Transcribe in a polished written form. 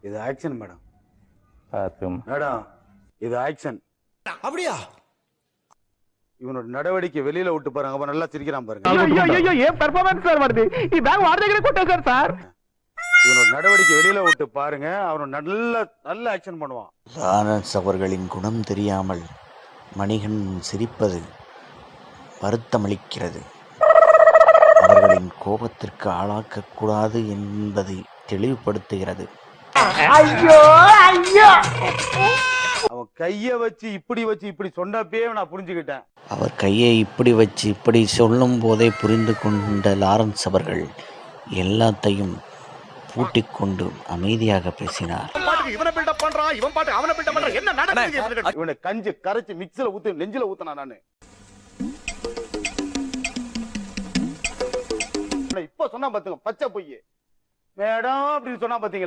இது action madam. பார்த்தும் madam இது ஆக்ஷன். அப்படியா? இவனோட நடவடிக்கை வெளியில விட்டு பாருங்க, அப்ப நல்லா சிரிக்கிறான் பாருங்க. ஏன் பெர்ஃபார்மன்ஸ் சார் வருது இதான் வார்த்தைகளை கொட்டார் சார். இவனோட நடவடிக்கை வெளியில விட்டு பாருங்க, அவன் நல்ல ஆக்ஷன் பண்ணுவான். லாரன்ஸ் அவர்களின் குணம் தெரியாமல் மணிகன் சிரிப்பது வருத்தமளிக்கிறது. அவர்களின் கோபத்திற்கு ஆளாக்கக்கூடாது என்பதை தெளிவுபடுத்துகிறது. அவன் கைய வச்சு இப்படி சொன்னப்பே நான் புரிஞ்சுக்கிட்டேன். அவர் கையை இப்படி வச்சு இப்படி சொல்லும் போதே புரிந்து கொண்ட லாரன்ஸ் அவர்கள் எல்லாத்தையும் பூட்டிக் கொண்டு அமைதியாக பேசினார். இவனை கஞ்சி கரைச்சு மிக்ஸில ஊத்து நெஞ்சில ஊத்தனா நானு. இப்ப சொன்னா பாத்துங்க பச்சை பொய் மேடம் அப்படின்னு சொன்னா பாத்தீங்களா.